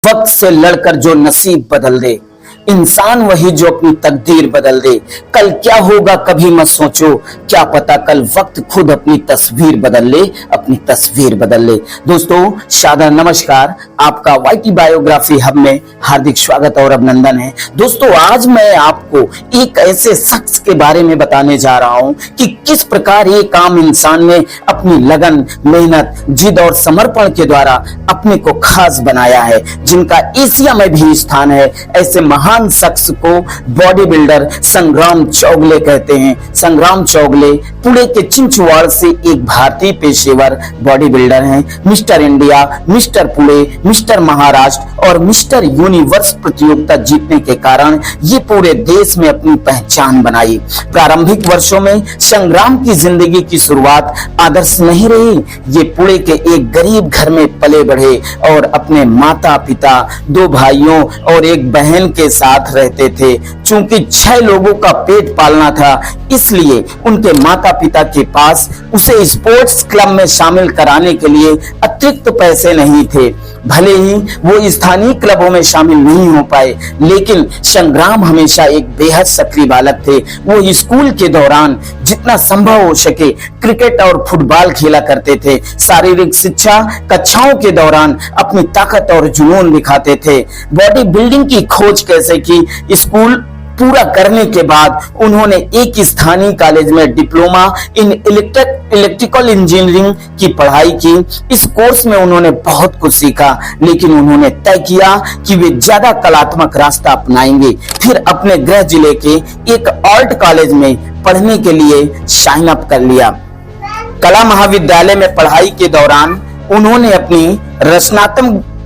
वक्त से लड़कर जो नसीब बदल दे, इंसान वही जो अपनी तकदीर बदल दे। कल क्या होगा कभी मत सोचो, क्या पता कल वक्त खुद अपनी तस्वीर बदल ले, अपनी तस्वीर बदल ले। दोस्तों शादा नमस्कार, आपका वाईटी बायोग्राफी हब में हार्दिक स्वागत और अभिनंदन है। दोस्तों आज मैं आपको एक ऐसे शख्स के बारे में बताने जा रहा हूं कि किस प्रकार ये काम इंसान ने अपनी लगन, मेहनत, जिद और समर्पण के द्वारा अपने को खास बनाया है, जिनका एशिया में भी स्थान है। ऐसे महान शख्स को बॉडी बिल्डर संग्राम चौगले कहते हैं। संग्राम चौगले पुणे के चिंचवाड़ से एक भारतीय पेशेवर बॉडी बिल्डर हैं। Mister India, mister Pune, mister Maharashtra और मिस्टर यूनिवर्स प्रतियोगिता जीतने के कारण ये पूरे देश में अपनी पहचान बनाई। प्रारंभिक वर्षों में संग्राम की जिंदगी की शुरुआत आदर्श नहीं रही। ये पुणे के एक गरीब घर में पले बढ़े और अपने माता पिता, 2 भाइयों और एक बहन के साथ रहते थे। चूंकि 6 लोगों का पेट पालना था, इसलिए उनके माता पिता के पास उसे स्पोर्ट्स क्लब में शामिल कराने के लिए अतिरिक्त पैसे नहीं थे। भले ही वो स्थानीय क्लबों में शामिल नहीं हो पाए, लेकिन संग्राम हमेशा एक बेहद सक्रिय बालक थे। वो स्कूल के दौरान जितना संभव हो सके क्रिकेट और फुटबॉल खेला करते थे। शारीरिक शिक्षा कक्षाओं के दौरान अपनी ताकत और जुनून दिखाते थे। बॉडी बिल्डिंग की खोज कैसे की? स्कूल पूरा करने के बाद उन्होंने एक स्थानीय कॉलेज में डिप्लोमा इन इलेक्ट्रिकल इंजीनियरिंग की पढ़ाई की। इस कोर्स में उन्होंने बहुत कुछ सीखा, लेकिन उन्होंने तय किया कि वे ज्यादा कलात्मक रास्ता अपनाएंगे। फिर अपने गृह जिले के एक आर्ट कॉलेज में पढ़ने के लिए साइन अप कर लिया। कला महाविद्यालय में पढ़ाई के दौरान उन्होंने अपनी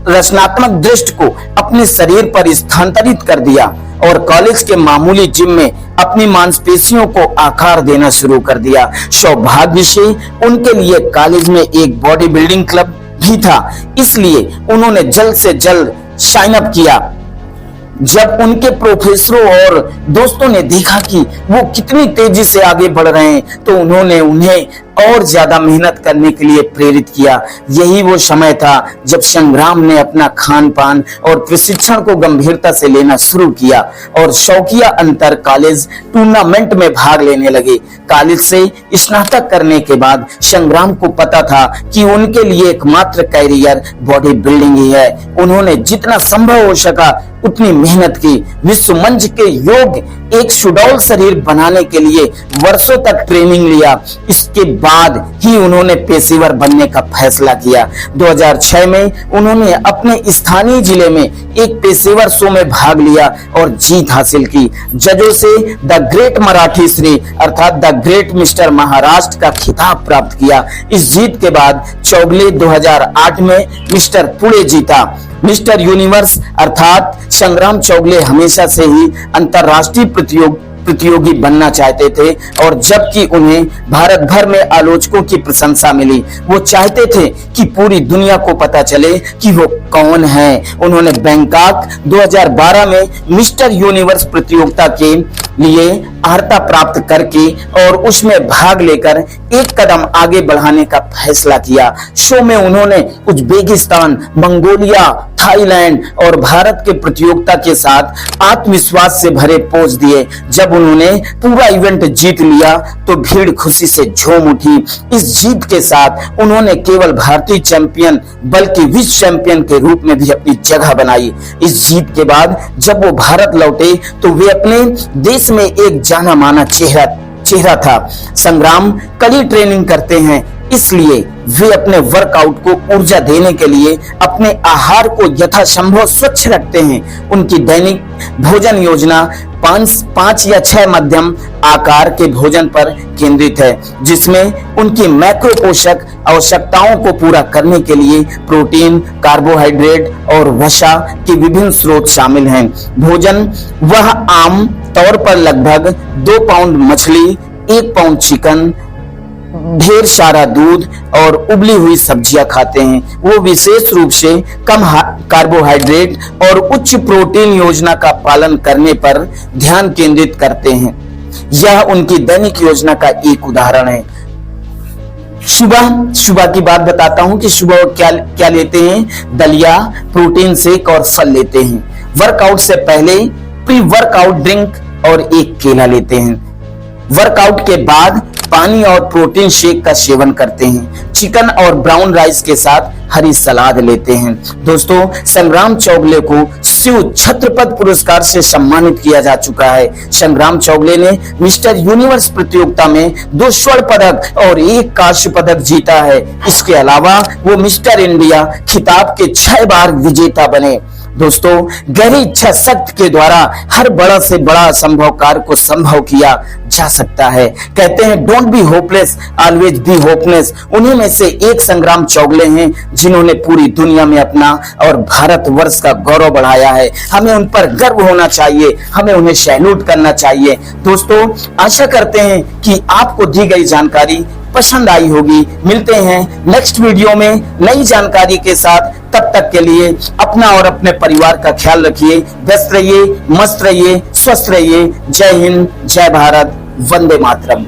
रचनात्मक दृष्टि को अपने शरीर पर स्थानांतरित कर दिया और कॉलेज के मामूली जिम में अपनी मांसपेशियों को आकार देना शुरू कर दिया। सौभाग्य से उनके लिए कॉलेज में एक बॉडी बिल्डिंग क्लब भी था, इसलिए उन्होंने जल्द से जल्द साइन अप किया। जब उनके प्रोफेसरों और दोस्तों ने देखा कि वो कितनी तेजी से आगे बढ़ रहे हैं, तो उन्होंने उन्हें और ज्यादा मेहनत करने के लिए प्रेरित किया। यही वो समय था जब संग्राम ने अपना खान पान और प्रशिक्षण को गंभीरता से लेना शुरू किया और शौकिया अंतर कॉलेज टूर्नामेंट में भाग लेने लगे। कॉलेज से स्नातक करने के बाद संग्राम को पता था कि उनके लिए एकमात्र कैरियर बॉडी बिल्डिंग ही है। उन्होंने जितना संभव हो सका उतनी मेहनत की। विश्व मंच के योग्य एक सुडौल शरीर बनाने के लिए वर्षों तक ट्रेनिंग लिया। इसके बाद ही उन्होंने पेशेवर बनने का फैसला किया। 2006 में उन्होंने अपने स्थानीय जिले में एक पेशेवर शो में भाग लिया और जीत हासिल की। जजों से द ग्रेट मराठी श्री अर्थात द ग्रेट मिस्टर महाराष्ट्र का खिताब प्राप्त किया। इस जीत के बाद चौगले 2008 में मिस्टर पुणे जीता। मिस्टर यूनिवर्स अर्थात संग्राम चौगले हमेशा से ही अंतरराष्ट्रीय प्रतियोगी बनना चाहते थे, और जबकि उन्हें भारत भर में आलोचकों की प्रशंसा मिली, वो चाहते थे कि पूरी दुनिया को पता चले कि वो कौन है। उन्होंने बैंकॉक 2012 में मिस्टर यूनिवर्स प्रतियोगिता के लिए अर्हता प्राप्त करके और उसमें भाग लेकर एक कदम आगे बढ़ाने का फैसला किया। शो में उन्होंने उज्बेकिस्तान, मंगोलिया, थाईलैंड और भारत के प्रतियोगिता के साथ आत्मविश्वास से भरे पोज दिए। जब उन्होंने पूरा इवेंट जीत लिया तो भीड़ खुशी से झूम उठी। इस जीत के साथ उन्होंने केवल भारतीय चैंपियन बल्कि विश्व चैंपियन के रूप में भी अपनी जगह बनाई। इस जीत के बाद जब वो भारत लौटे तो वे अपने देश में एक जाना माना चेहरा था। संग्राम कड़ी ट्रेनिंग करते हैं, इसलिए वे अपने वर्कआउट को ऊर्जा देने के लिए अपने आहार को यथासंभव स्वच्छ रखते हैं। उनकी दैनिक भोजन योजना 5 या 6 मध्यम आकार के भोजन पर केंद्रित है, जिसमें उनकी मैक्रो पोषक आवश्यकताओं को पूरा करने के लिए प्रोटीन, कार्बोहाइड्रेट और वसा के विभिन्न स्रोत शामिल हैं। भोजन वह आम तौर पर लगभग 2 पाउंड मछली, 1 पाउंड चिकन, ढेर सारा दूध और उबली हुई सब्जियां खाते हैं। वो विशेष रूप से कम कार्बोहाइड्रेट और उच्च प्रोटीन योजना का पालन करने पर ध्यान केंद्रित करते हैं। यह उनकी दैनिक योजना का एक उदाहरण है। सुबह की बात बताता हूं कि सुबह क्या क्या लेते हैं। दलिया, प्रोटीन शेक और फल लेते हैं। वर्कआउट से पहले प्री वर्कआउट ड्रिंक और एक केला लेते हैं। वर्कआउट के बाद पानी और प्रोटीन शेक का सेवन करते हैं। चिकन और ब्राउन राइस के साथ हरी सलाद लेते हैं। दोस्तों, संग्राम चौगले को शिव छत्रपति पुरस्कार से सम्मानित किया जा चुका है। संग्राम चौगले ने मिस्टर यूनिवर्स प्रतियोगिता में 2 स्वर्ण पदक और 1 कांस्य पदक जीता है। इसके अलावा वो मिस्टर इंडिया खिताब के 6 बार विजेता बने। दोस्तों, गहरी इच्छा शक्ति के द्वारा हर बड़ा से बड़ा असंभव कार्य को संभव किया जा सकता है। कहते हैं don't be hopeless, always be hopeness. उन्हीं में से एक संग्राम चौगले हैं जिन्होंने पूरी दुनिया में अपना और भारतवर्ष का गौरव बढ़ाया है। हमें उन पर गर्व होना चाहिए, हमें उन्हें सैल्यूट करना चाहिए। दोस्तों, आशा करते हैं कि आपको दी गई जानकारी पसंद आई होगी। मिलते हैं नेक्स्ट वीडियो में नई जानकारी के साथ। तब तक के लिए अपना और अपने परिवार का ख्याल रखिए। व्यस्त रहिए, मस्त रहिए, स्वस्थ रहिए। जय हिंद, जय भारत, वंदे मातरम।